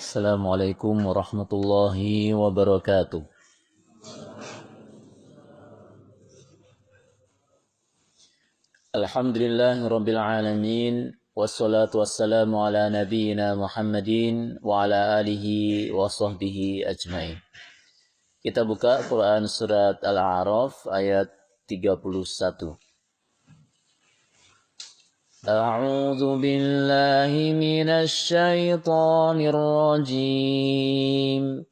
Assalamualaikum warahmatullahi wabarakatuh. Alhamdulillahirabbil alamin wassalatu wassalamu ala nabiyyina Muhammadin wa ala alihi wa sahbihi ajmain. Kita buka Quran surat Al-A'raf ayat 31. A'udzu billahi minasy syaithanir rajim.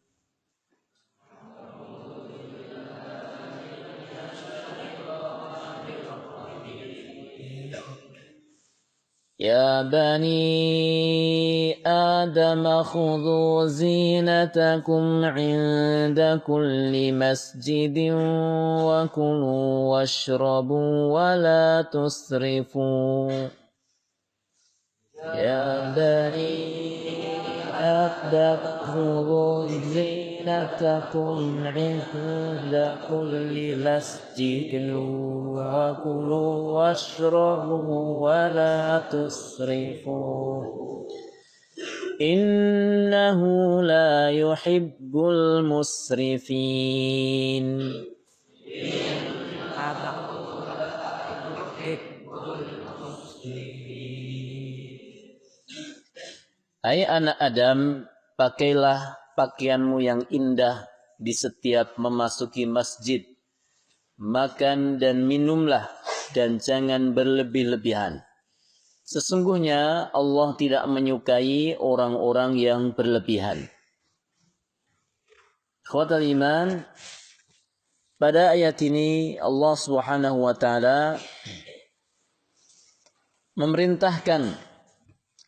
يا بني آدم خذوا زينتكم عند كل مسجد وكلوا واشربوا ولا تسرفوا يا بني آدم خذوا زينتكم عند كل مسجد وكلوا واشربوا ولا تسرفوا إنه لا يحب المسرفين. Hai anak Adam, pakailah pakaianmu yang indah di setiap memasuki masjid. Makan dan minumlah dan jangan berlebih-lebihan. Sesungguhnya Allah tidak menyukai orang-orang yang berlebihan. Ikhwatal iman, pada ayat ini Allah Subhanahu wa taala memerintahkan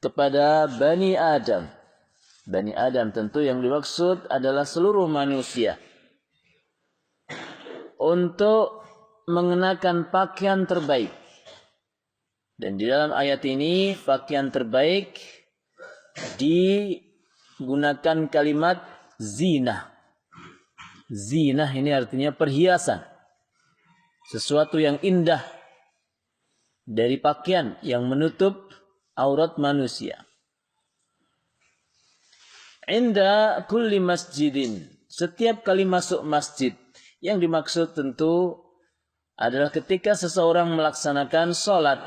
kepada Bani Adam. Bani Adam tentu yang dimaksud adalah seluruh manusia, untuk mengenakan pakaian terbaik. Dan di dalam ayat ini pakaian terbaik digunakan kalimat zinah. Zinah ini artinya perhiasan. Sesuatu yang indah dari pakaian yang menutup aurat manusia. Inda kulli masjidin, setiap kali masuk masjid. Yang dimaksud tentu adalah ketika seseorang melaksanakan sholat,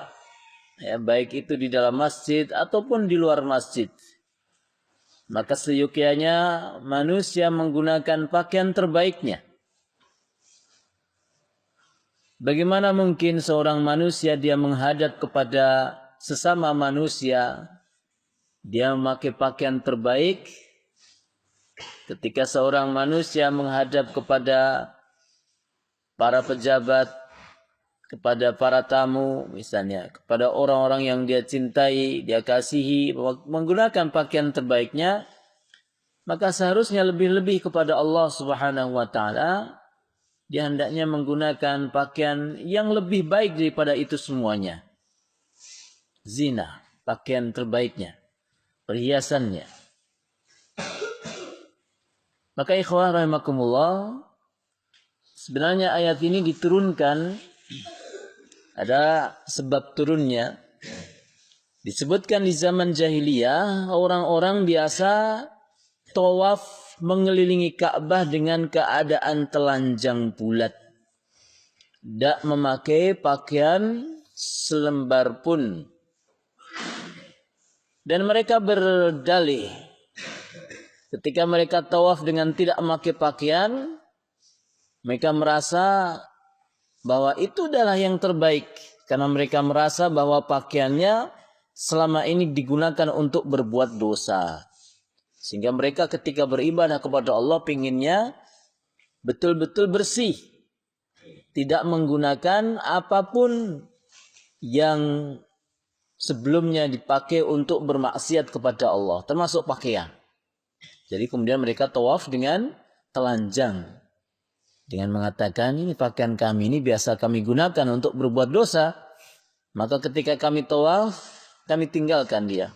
ya, baik itu di dalam masjid ataupun di luar masjid. Maka seyogyanya manusia menggunakan pakaian terbaiknya. Bagaimana mungkin seorang manusia dia menghadap kepada sesama manusia, dia memakai pakaian terbaik, ketika seorang manusia menghadap kepada para pejabat, kepada para tamu misalnya, kepada orang-orang yang dia cintai, dia kasihi, menggunakan pakaian terbaiknya, maka seharusnya lebih-lebih kepada Allah Subhanahu wa taala, dia hendaknya menggunakan pakaian yang lebih baik daripada itu semuanya. Zina, pakaian terbaiknya, perhiasannya. Maka ikhwah rahimakumullah, sebenarnya ayat ini diturunkan, ada sebab turunnya. Disebutkan di zaman jahiliyah, orang-orang biasa tawaf mengelilingi Ka'bah dengan keadaan telanjang bulat. Tidak memakai pakaian selembar pun. Dan mereka berdalih, ketika mereka tawaf dengan tidak memakai pakaian, mereka merasa bahwa itu adalah yang terbaik. Karena mereka merasa bahwa pakaiannya selama ini digunakan untuk berbuat dosa. Sehingga mereka ketika beribadah kepada Allah pinginnya betul-betul bersih. Tidak menggunakan apapun yang sebelumnya dipakai untuk bermaksiat kepada Allah, termasuk pakaian. Jadi kemudian mereka tawaf dengan telanjang, dengan mengatakan ini pakaian kami ini biasa kami gunakan untuk berbuat dosa, maka ketika kami tawaf kami tinggalkan dia.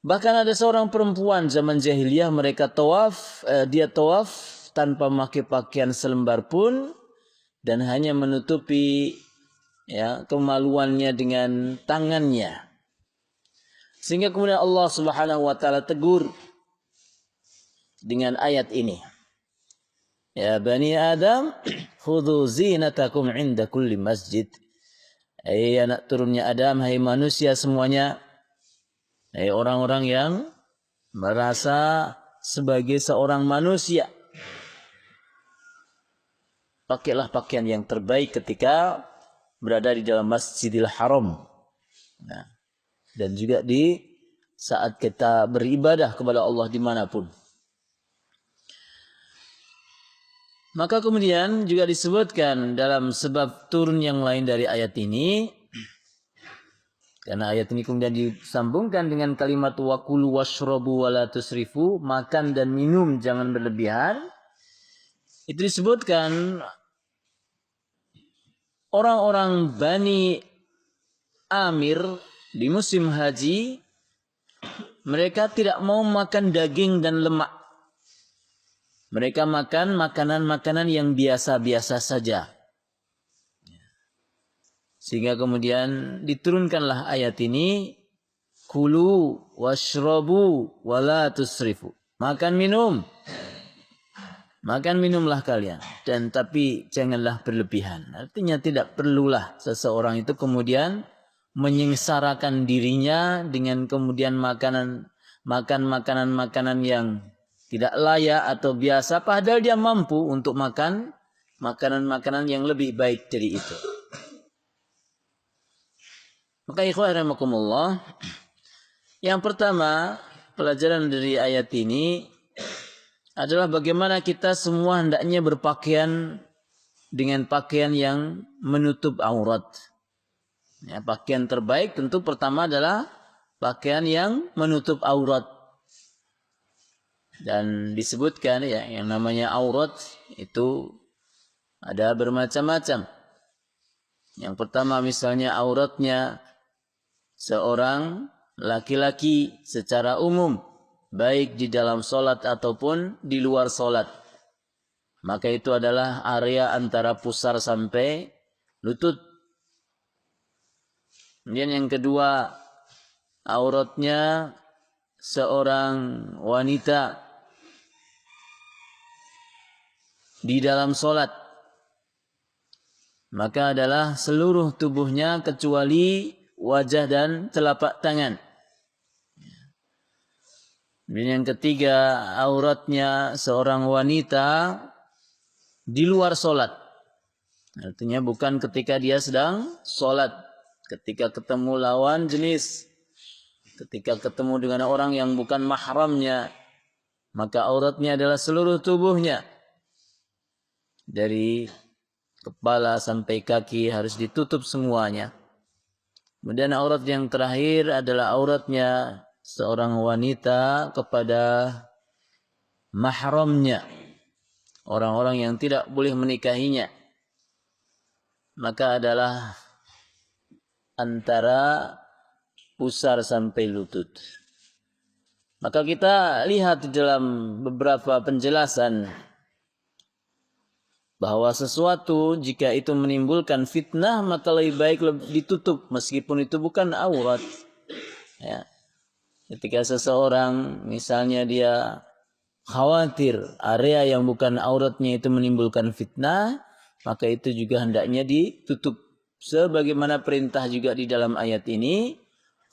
Bahkan ada seorang perempuan zaman jahiliyah, mereka tawaf, dia tawaf tanpa memakai pakaian selembar pun dan hanya menutupi, ya, kemaluannya dengan tangannya. Sehingga kemudian Allah Subhanahu wa taala tegur dengan ayat ini. Ya bani Adam, khudhu zinatakum 'inda kulli masjid. Hai anak turunnya Adam, hai manusia semuanya, hai orang-orang yang merasa sebagai seorang manusia, pakailah pakaian yang terbaik ketika berada di dalam Masjidil Haram. Nah, dan juga di saat kita beribadah kepada Allah dimanapun. Maka kemudian juga disebutkan dalam sebab turun yang lain dari ayat ini, karena ayat ini kemudian disambungkan dengan kalimat wakulu washrobu wala tusrifu, makan dan minum jangan berlebihan. Itu disebutkan orang-orang Bani Amir di musim haji, mereka tidak mau makan daging dan lemak. Mereka makan makanan-makanan yang biasa-biasa saja. Sehingga kemudian diturunkanlah ayat ini, kulu washrabu wala tusrifu. Makan minum. Makan minumlah kalian, dan tapi janganlah berlebihan. Artinya tidak perlulah seseorang itu kemudian menyengsarakan dirinya dengan kemudian makan makanan-makanan yang tidak layak atau biasa, padahal dia mampu untuk makan makanan-makanan yang lebih baik dari itu. Maka ikhwan rahimakumullah, yang pertama pelajaran dari ayat ini adalah bagaimana kita semua hendaknya berpakaian dengan pakaian yang menutup aurat. Ya, pakaian terbaik tentu pertama adalah pakaian yang menutup aurat. Dan disebutkan ya, yang namanya aurat itu ada bermacam-macam. Yang pertama misalnya auratnya seorang laki-laki secara umum, baik di dalam solat ataupun di luar solat. Maka itu adalah area antara pusar sampai lutut. Kemudian yang kedua, auratnya seorang wanita di dalam solat, maka adalah seluruh tubuhnya kecuali wajah dan telapak tangan. Dan yang ketiga, auratnya seorang wanita di luar solat. Artinya bukan ketika dia sedang solat, ketika ketemu lawan jenis, ketika ketemu dengan orang yang bukan mahramnya, maka auratnya adalah seluruh tubuhnya. Dari kepala sampai kaki harus ditutup semuanya. Kemudian aurat yang terakhir adalah auratnya seorang wanita kepada mahramnya, orang-orang yang tidak boleh menikahinya. Maka adalah antara pusar sampai lutut. Maka kita lihat dalam beberapa penjelasan bahwa sesuatu jika itu menimbulkan fitnah maka lebih baik ditutup meskipun itu bukan aurat. Ya. Ketika seseorang misalnya dia khawatir area yang bukan auratnya itu menimbulkan fitnah, maka itu juga hendaknya ditutup. Sebagaimana perintah juga di dalam ayat ini,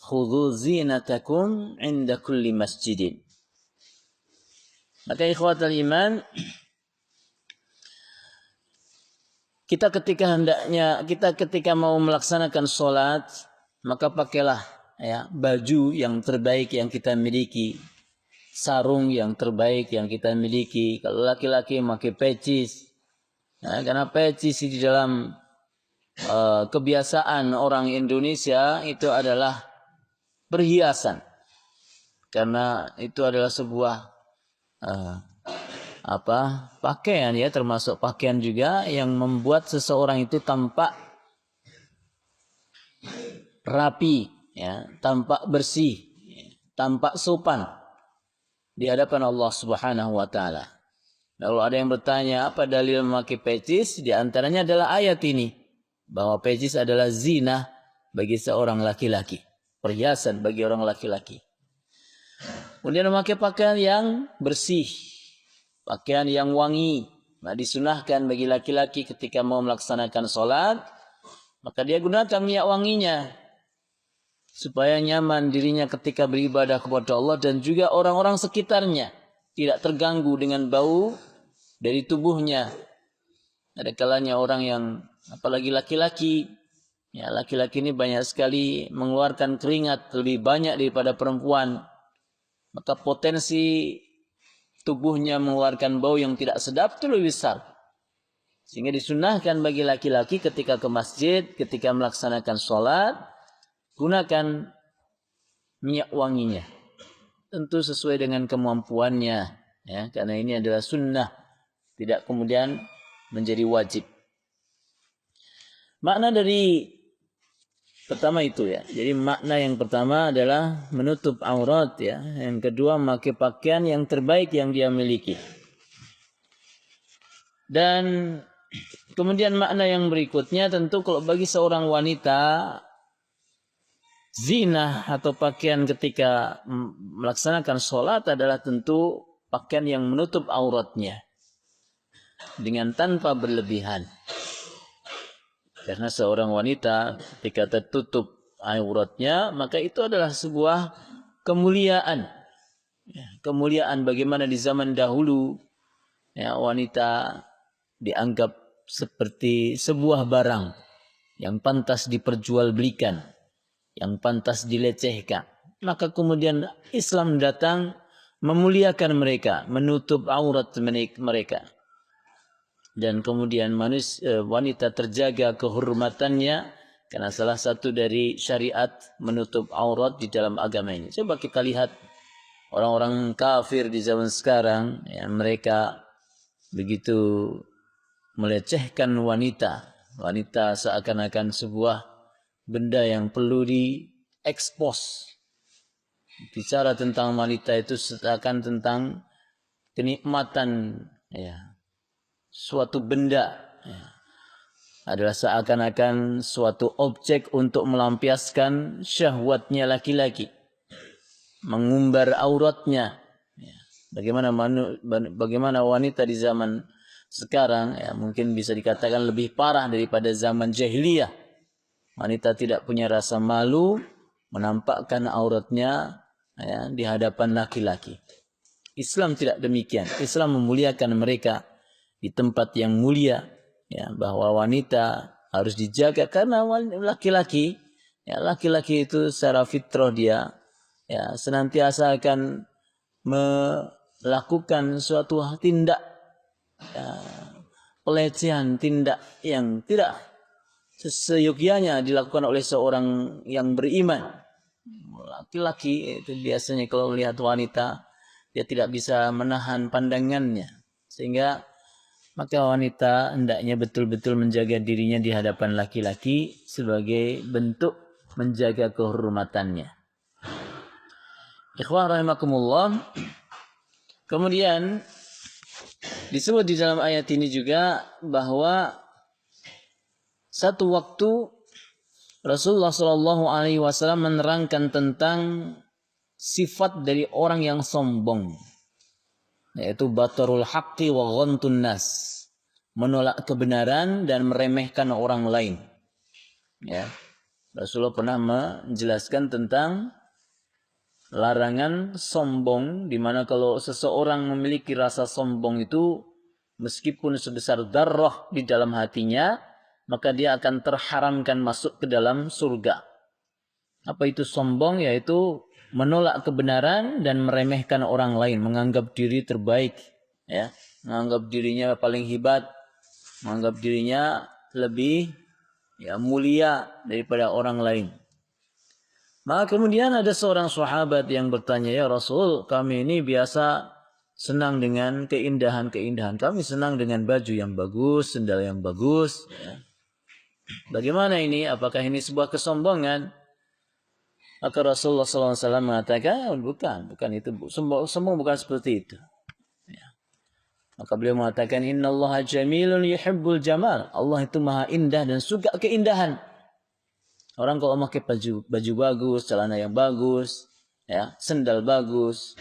khudhu zinatakum 'inda kulli masjidin. Maka ikhwatal iman, kita ketika mau melaksanakan sholat, maka pakailah ya baju yang terbaik yang kita miliki, sarung yang terbaik yang kita miliki. Kalau laki-laki pakai pecis, ya, karena pecis di dalam kebiasaan orang Indonesia itu adalah perhiasan, karena itu adalah sebuah pakaian ya, termasuk pakaian juga yang membuat seseorang itu tampak rapi ya, tampak bersih, tampak sopan di hadapan Allah Subhanahu wa taala. Kalau ada yang bertanya apa dalil memakai pecis, di antaranya adalah ayat ini bahwa pecis adalah zina bagi seorang laki-laki, perhiasan bagi orang laki-laki. Kemudian memakai pakaian yang bersih, pakaian yang wangi. Nah, disunahkan bagi laki-laki ketika mau melaksanakan sholat, maka dia gunakan minyak wanginya supaya nyaman dirinya ketika beribadah kepada Allah dan juga orang-orang sekitarnya tidak terganggu dengan bau dari tubuhnya. Ada kalanya orang yang, apalagi laki-laki, ya laki-laki ini banyak sekali mengeluarkan keringat lebih banyak daripada perempuan. Maka potensi tubuhnya mengeluarkan bau yang tidak sedap itu lebih besar. Sehingga disunahkan bagi laki-laki ketika ke masjid, ketika melaksanakan sholat, gunakan minyak wanginya. Tentu sesuai dengan kemampuannya, ya, karena ini adalah sunnah, tidak kemudian menjadi wajib. Makna dari pertama itu ya. Jadi makna yang pertama adalah menutup aurat ya. Yang kedua memakai pakaian yang terbaik yang dia miliki. Dan kemudian makna yang berikutnya tentu kalau bagi seorang wanita zina atau pakaian ketika melaksanakan sholat adalah tentu pakaian yang menutup auratnya dengan tanpa berlebihan. Karena seorang wanita ketika tertutup auratnya, maka itu adalah sebuah kemuliaan. Ya, kemuliaan bagaimana di zaman dahulu ya, wanita dianggap seperti sebuah barang yang pantas diperjualbelikan, yang pantas dilecehkan. Maka kemudian Islam datang memuliakan mereka, menutup aurat mereka. Dan kemudian wanita terjaga kehormatannya karena salah satu dari syariat menutup aurat di dalam agama ini. Coba kita lihat orang-orang kafir di zaman sekarang, ya, mereka begitu melecehkan wanita. Wanita seakan-akan sebuah benda yang perlu diekspos. Bicara tentang wanita itu seakan tentang kenikmatan, ya, suatu benda, ya, adalah seakan-akan suatu objek untuk melampiaskan syahwatnya laki-laki, mengumbar auratnya. Ya. Bagaimana wanita di zaman sekarang, ya, mungkin bisa dikatakan lebih parah daripada zaman jahiliyah. Wanita tidak punya rasa malu menampakkan auratnya, ya, di hadapan laki-laki. Islam tidak demikian. Islam memuliakan mereka di tempat yang mulia, ya, bahwa wanita harus dijaga karena laki-laki, ya, laki-laki itu secara fitrah dia, ya, senantiasa akan melakukan suatu tindak, ya, pelecehan, tindak yang tidak seyogyanya dilakukan oleh seorang yang beriman. Laki-laki itu biasanya kalau melihat wanita dia tidak bisa menahan pandangannya, sehingga maka wanita hendaknya betul-betul menjaga dirinya di hadapan laki-laki sebagai bentuk menjaga kehormatannya. Ikhwan rahimakumullah. Kemudian disebut di dalam ayat ini juga bahwa satu waktu Rasulullah SAW menerangkan tentang sifat dari orang yang sombong, yaitu batarul haqqi wa ghantun nas, menolak kebenaran dan meremehkan orang lain. Ya, Rasulullah pernah menjelaskan tentang larangan sombong, di mana kalau seseorang memiliki rasa sombong itu meskipun sebesar darah di dalam hatinya, maka dia akan terharamkan masuk ke dalam surga. Apa itu sombong? Yaitu menolak kebenaran dan meremehkan orang lain, menganggap diri terbaik, ya, menganggap dirinya paling hebat, menganggap dirinya lebih, ya, mulia daripada orang lain. Maka kemudian ada seorang sahabat yang bertanya, ya Rasul, kami ini biasa senang dengan keindahan-keindahan. Kami senang dengan baju yang bagus, sendal yang bagus. Ya. Bagaimana ini? Apakah ini sebuah kesombongan? Maka Rasulullah SAW mengatakan, bukan itu. Sombong bukan seperti itu. Ya. Maka beliau mengatakan, Innallaha jamilun yuhibbul jamal. Allah itu maha indah dan suka keindahan. Orang kalau pakai baju bagus, celana yang bagus, ya, sendal bagus,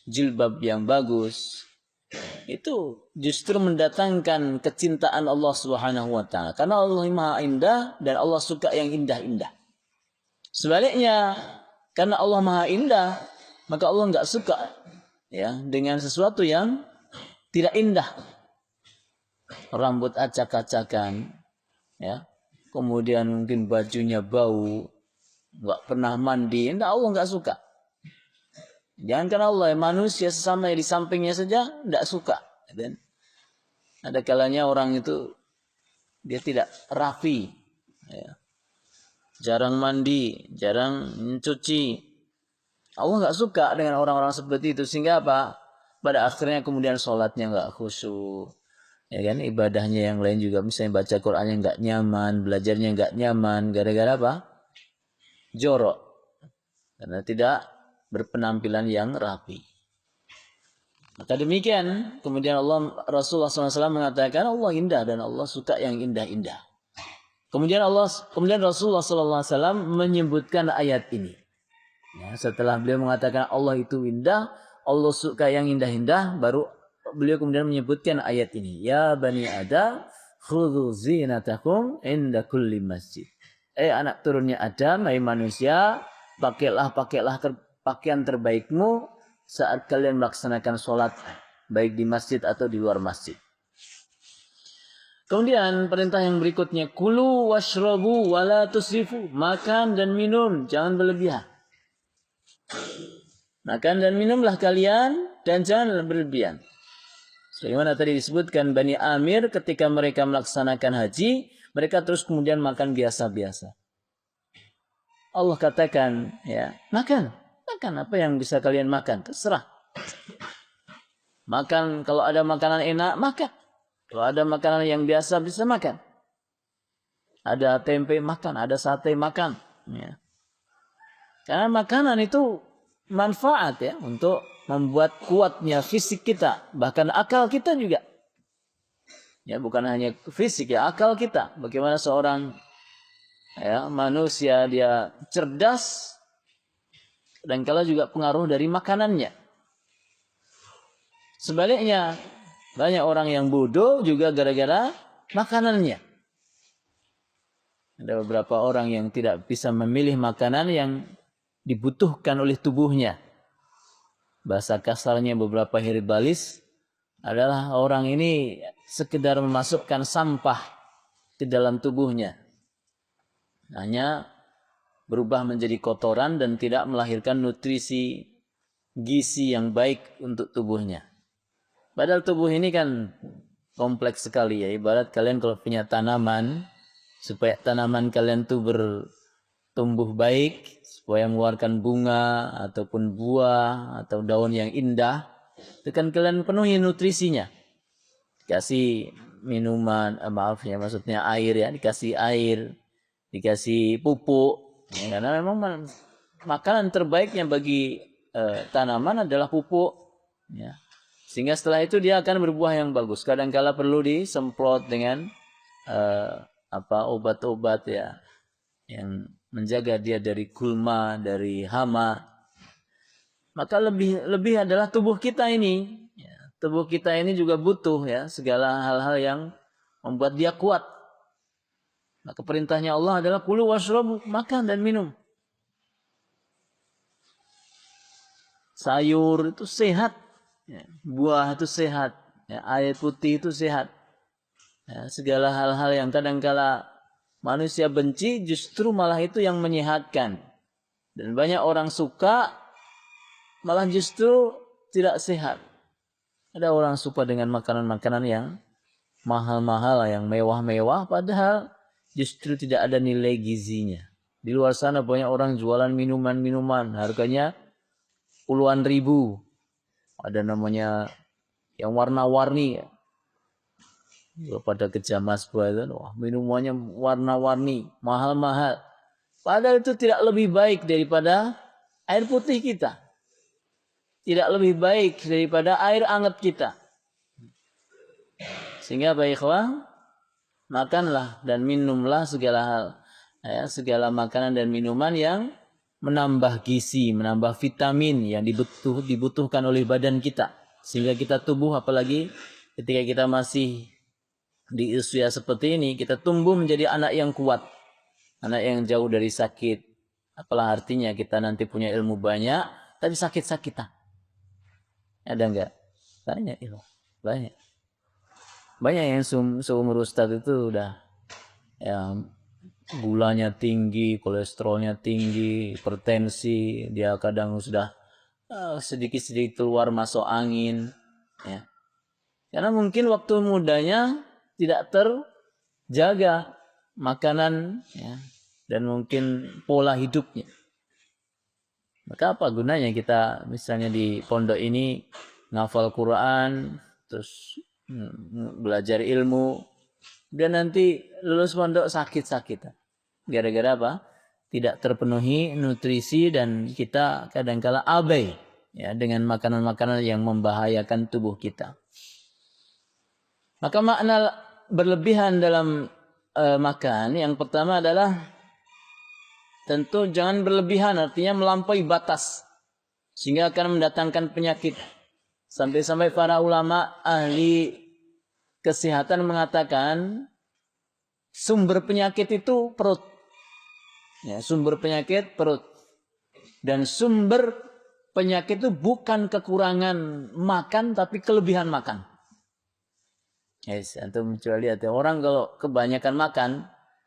jilbab yang bagus, itu justru mendatangkan kecintaan Allah Subhanahu wa taala. Karena Allah Maha Indah dan Allah suka yang indah-indah. Sebaliknya, karena Allah Maha Indah, maka Allah enggak suka ya dengan sesuatu yang tidak indah. Rambut acak-acakan, ya. Kemudian mungkin bajunya bau, nggak pernah mandi, Allah nggak suka. Jangankan Allah, manusia sesama di sampingnya saja nggak suka. Dan ada kalanya orang itu dia tidak rapi, ya. Jarang mandi, jarang mencuci. Allah nggak suka dengan orang-orang seperti itu, sehingga apa? Pada akhirnya kemudian sholatnya nggak khusyuk. Ya kan, ibadahnya yang lain juga misalnya baca Qur'annya nggak nyaman, belajarnya nggak nyaman, gara-gara apa? Jorok, karena tidak berpenampilan yang rapi. Maka demikian, kemudian Rasulullah SAW mengatakan Allah indah dan Allah suka yang indah-indah. Kemudian Rasulullah SAW menyebutkan ayat ini. Ya, setelah beliau mengatakan Allah itu indah, Allah suka yang indah-indah, baru beliau kemudian menyebutkan ayat ini. Ya Bani Adam, khudhu zinatakum inda kulli masjid. Anak turunnya Adam, hai manusia, pakailah pakaian terbaikmu saat kalian melaksanakan sholat, baik di masjid atau di luar masjid. Kemudian perintah yang berikutnya, kulu washrabu wala tusrifu, makan dan minum, jangan berlebihan. Makan dan minumlah kalian dan jangan berlebihan. Sebagaimana tadi disebutkan Bani Amir ketika mereka melaksanakan haji, mereka terus kemudian makan biasa-biasa. Allah katakan, ya, makan apa yang bisa kalian makan, terserah. Makan, kalau ada makanan enak, makan. Kalau ada makanan yang biasa, bisa makan. Ada tempe, makan. Ada sate, makan. Ya. Karena makanan itu manfaat ya untuk membuat kuatnya fisik kita, bahkan akal kita juga. Ya, bukan hanya fisik ya, akal kita. Bagaimana seorang ya, manusia dia cerdas dan kala juga pengaruh dari makanannya. Sebaliknya, banyak orang yang bodoh juga gara-gara makanannya. Ada beberapa orang yang tidak bisa memilih makanan yang dibutuhkan oleh tubuhnya. Bahasa kasarnya beberapa herbalis adalah orang ini sekedar memasukkan sampah ke dalam tubuhnya. Hanya berubah menjadi kotoran dan tidak melahirkan nutrisi gizi yang baik untuk tubuhnya. Padahal tubuh ini kan kompleks sekali ya. Ibarat kalian kalau punya tanaman, supaya tanaman kalian tuh bertumbuh baik, supaya mengeluarkan bunga ataupun buah atau daun yang indah, itu kan kalian penuhi nutrisinya. Dikasih minuman, maksudnya air ya, dikasih air, dikasih pupuk. Ya, karena memang makanan terbaiknya bagi tanaman adalah pupuk. Ya. Sehingga setelah itu dia akan berbuah yang bagus. Kadang-kala perlu disemprot dengan obat-obat ya, yang menjaga dia dari gulma, dari hama. Maka lebih adalah tubuh kita ini. Ya, tubuh kita ini juga butuh ya segala hal-hal yang membuat dia kuat. Maka perintahnya Allah adalah kulu washrabu, makan dan minum. Sayur itu sehat, ya, buah itu sehat, ya, air putih itu sehat. Ya, segala hal-hal yang kadang-kala manusia benci justru malah itu yang menyehatkan. Dan banyak orang suka malah justru tidak sehat. Ada orang suka dengan makanan-makanan yang mahal-mahal, yang mewah-mewah, padahal justru tidak ada nilai gizinya. Di luar sana banyak orang jualan minuman-minuman, harganya puluhan ribu. Ada namanya yang warna-warni. Pada kejamas buatan, wah minumannya warna-warni, mahal-mahal. Padahal itu tidak lebih baik daripada air putih kita. Tidak lebih baik daripada air hangat kita. Sehingga baiklah, makanlah dan minumlah segala hal Ya, segala makanan dan minuman yang menambah gizi, menambah vitamin yang dibutuhkan oleh badan kita. Sehingga kita tubuh, apalagi ketika kita masih di usia seperti ini, kita tumbuh menjadi anak yang kuat. Anak yang jauh dari sakit. Apalah artinya kita nanti punya ilmu banyak, tapi sakit-sakitan. Ada enggak? Banyak itu. Banyak. Banyak yang seumur Ustaz itu udah ya, gulanya tinggi, kolesterolnya tinggi, hipertensi, dia kadang sudah sedikit-sedikit keluar masuk angin. Ya. Karena mungkin waktu mudanya tidak terjaga makanan ya, dan mungkin pola hidupnya. Maka apa gunanya kita misalnya di pondok ini ngafal Quran, terus belajar ilmu, dan nanti lulus pondok sakit-sakitan. Gara-gara apa? Tidak terpenuhi nutrisi dan kita kadang-kala abai ya dengan makanan-makanan yang membahayakan tubuh kita. Maka makna berlebihan dalam makan yang pertama adalah tentu jangan berlebihan, artinya melampaui batas sehingga akan mendatangkan penyakit. Sampai-sampai para ulama ahli kesehatan mengatakan sumber penyakit itu perut. Ya, sumber penyakit perut. Dan sumber penyakit itu bukan kekurangan makan tapi kelebihan makan. Yes, antum coba lihat ya, orang kalau kebanyakan makan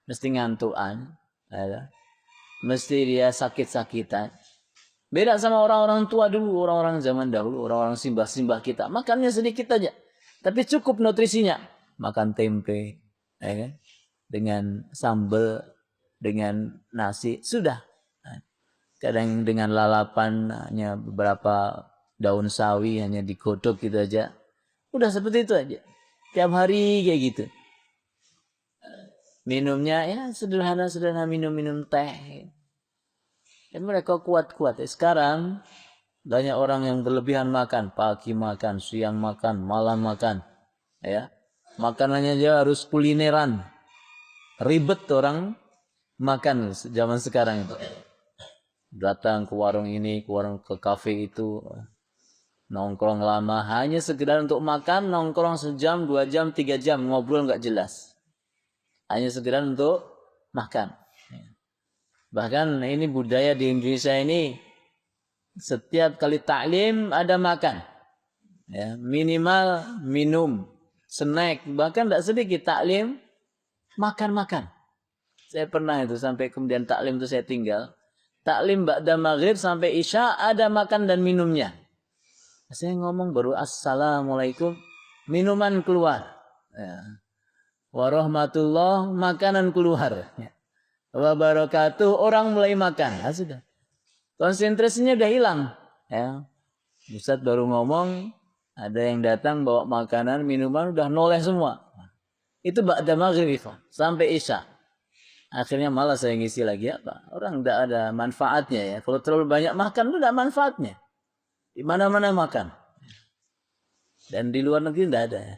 mesti ngantuan, ya, mesti dia sakit-sakitan. Beda sama orang-orang tua dulu, orang-orang zaman dahulu, orang-orang simbah-simbah kita. Makannya sedikit aja, tapi cukup nutrisinya. Makan tempe, ya kan? Dengan sambal, dengan nasi, sudah. Kadang dengan lalapan hanya beberapa daun sawi, hanya digodok gitu aja. Udah seperti itu aja. Tiap hari kayak gitu. Minumnya ya sederhana-sederhana, minum-minum teh. Dan mereka kuat-kuat. Sekarang banyak orang yang berlebihan makan, pagi makan, siang makan, malam makan. Ya. Makanannya aja harus kulineran. Ribet orang makan zaman sekarang itu. Datang ke warung ini, ke warung, ke kafe itu, nongkrong lama hanya sekedar untuk makan, nongkrong sejam, 2 jam, 3 jam, ngobrol nggak jelas. Hanya sekedar untuk makan. Bahkan ini budaya di Indonesia ini setiap kali taklim ada makan. Ya, minimal minum, snack, bahkan tidak sedikit taklim makan-makan. Saya pernah itu sampai kemudian taklim itu saya tinggal. Taklim ba'da maghrib sampai isya ada makan dan minumnya. Saya ngomong baru assalamualaikum, minuman keluar. Ya. Warahmatullah, makanan keluar. Ya. Wabarakatuh, orang mulai makan. Nah, sudah. Konsentrasinya udah hilang. Ya. Ustaz baru ngomong, ada yang datang bawa makanan, minuman, udah noleh semua. Itu ba'da maghrib sampai isya. Akhirnya malah saya ngisi lagi apa? Orang tidak ada manfaatnya ya. Kalau terlalu banyak makan itu tidak manfaatnya. Di mana-mana makan. Dan di luar negeri tidak ada ya.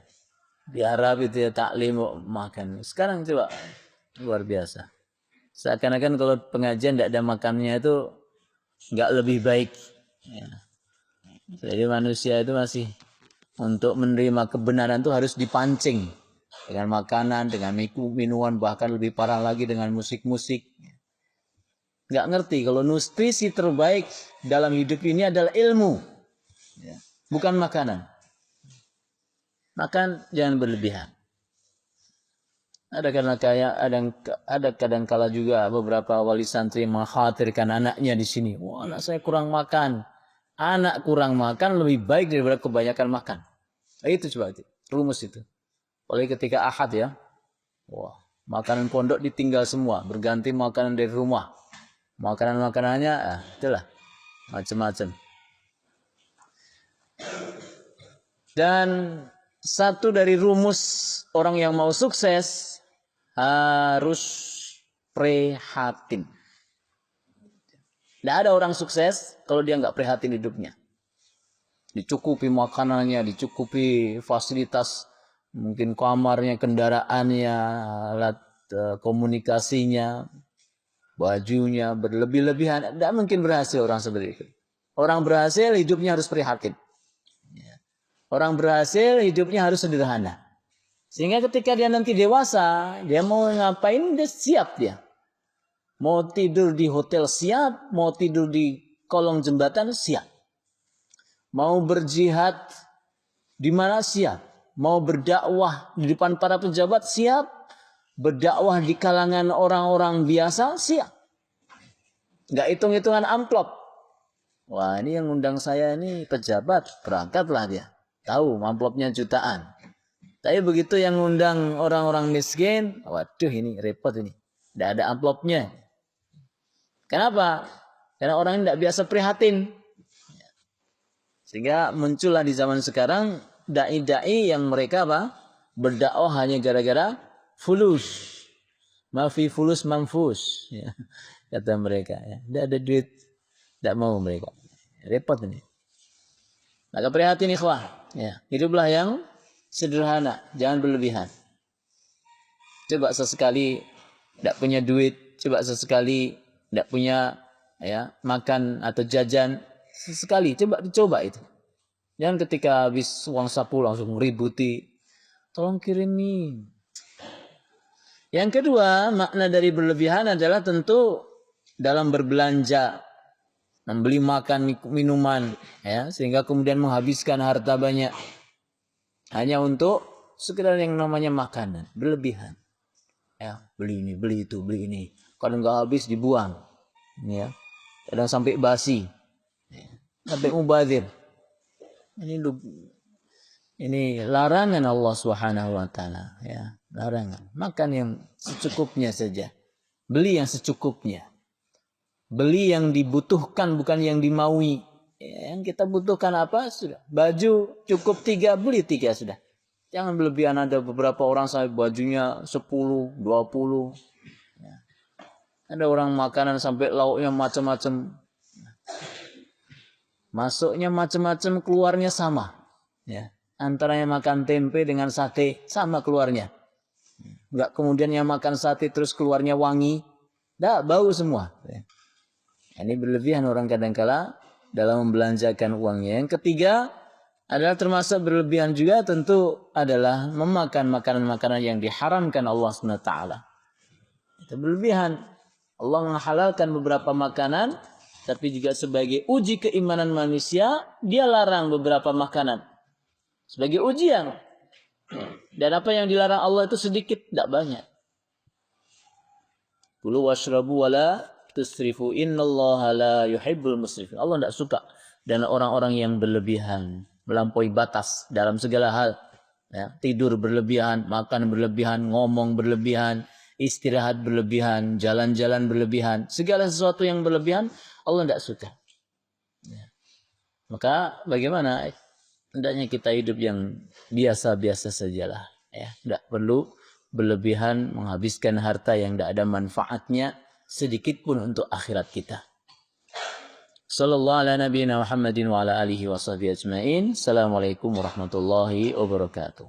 Di Arab itu ya taklim makan. Sekarang coba luar biasa. Seakan-akan kalau pengajian tidak ada makannya itu nggak lebih baik. Ya. Jadi manusia itu masih untuk menerima kebenaran itu harus dipancing. Dengan makanan, dengan minuman, bahkan lebih parah lagi dengan musik-musik. Nggak ngerti kalau nutrisi terbaik dalam hidup ini adalah ilmu. Ya. Bukan makanan. Makan jangan berlebihan. Ada kadang kala juga beberapa wali santri mengkhawatirkan anaknya di sini. Wah, anak saya kurang makan. Anak kurang makan lebih baik daripada kebanyakan makan. Itu coba rumus itu. Oleh ketika Ahad ya. Wah, makanan pondok ditinggal semua, berganti makanan dari rumah. Makanan-makanannya itulah macam-macam. Dan satu dari rumus orang yang mau sukses harus prihatin. Tidak ada orang sukses kalau dia nggak prihatin hidupnya. Dicukupi makanannya, dicukupi fasilitas, mungkin kamarnya, kendaraannya, alat komunikasinya. bajunya berlebih-lebihan. Tidak mungkin berhasil orang seperti itu. Orang berhasil hidupnya harus prihatin. Orang berhasil hidupnya harus sederhana. Sehingga ketika dia nanti dewasa, dia mau ngapain, dia siap dia. Mau tidur di hotel siap, mau tidur di kolong jembatan siap. Mau berjihad di mana siap. Mau berdakwah di depan para pejabat siap. Berdakwah di kalangan orang-orang biasa siap. Nggak hitung-hitungan amplop. Wah, ini yang undang saya ini pejabat, berangkatlah dia. Tahu amplopnya jutaan. Tapi begitu yang undang orang-orang miskin, waduh ini repot ini. Tidak ada amplopnya. Kenapa? Karena orang ini tidak biasa prihatin. Sehingga muncullah di zaman sekarang dai-dai yang mereka apa? Berdakwah hanya gara-gara fulus. Mafi fulus manfus. Ya, kata mereka. Ya. Tidak ada duit. Tidak mau mereka. Repot ini. Maka prihatin ikhwah. Ya. Hiduplah yang sederhana. Jangan berlebihan. Coba sesekali tidak punya duit. Coba sesekali tidak punya ya makan atau jajan. Sesekali. Coba dicoba itu. Jangan ketika habis uang saku langsung ributi. Tolong kirimin. Yang kedua, makna dari berlebihan adalah tentu dalam berbelanja, membeli makan minuman, ya, sehingga kemudian menghabiskan harta banyak hanya untuk sekedar yang namanya makanan, berlebihan. Ya, beli ini, beli itu, beli ini. Kalau nggak habis dibuang, ya, kadang sampai basi, ya, sampai mubazir. Ini larangan Allah Subhanahu wa taala, ya, larangan. Makan yang secukupnya saja. Beli yang secukupnya. Beli yang dibutuhkan bukan yang dimaui. Ya, yang kita butuhkan apa? Sudah. Baju cukup 3, beli 3 sudah. Jangan berlebihan, ada beberapa orang sampai bajunya 10, 20. Ya. Ada orang makanan sampai lauknya macam-macam. Masuknya macam-macam, keluarnya sama. Ya. Antaranya makan tempe dengan sate sama keluarnya. Enggak kemudian yang makan sate terus keluarnya wangi. Dah bau semua. Ini berlebihan orang kadangkala dalam membelanjakan uangnya. Yang ketiga adalah termasuk berlebihan juga tentu adalah memakan makanan-makanan yang diharamkan Allah SWT. Itu berlebihan. Allah menghalalkan beberapa makanan, tapi juga sebagai uji keimanan manusia, dia larang beberapa makanan. Sebagai ujian. Dan apa yang dilarang Allah itu sedikit, tidak banyak. Kulu washrabu wala tusrifu innallaha la yuhibbul musrifin. Allah tidak suka dan orang-orang yang berlebihan, melampaui batas dalam segala hal. Ya, tidur berlebihan, makan berlebihan, ngomong berlebihan, istirahat berlebihan, jalan-jalan berlebihan. Segala sesuatu yang berlebihan Allah tidak suka. Ya. Maka bagaimana? Hendaknya kita hidup yang biasa-biasa sajalah. Ya, tidak perlu berlebihan menghabiskan harta yang tidak ada manfaatnya sedikit pun untuk akhirat kita. Sallallahu ala nabiyina Muhammadin wa ala alihi wa sahbihi ajma'in. Assalamualaikum warahmatullahi wabarakatuh.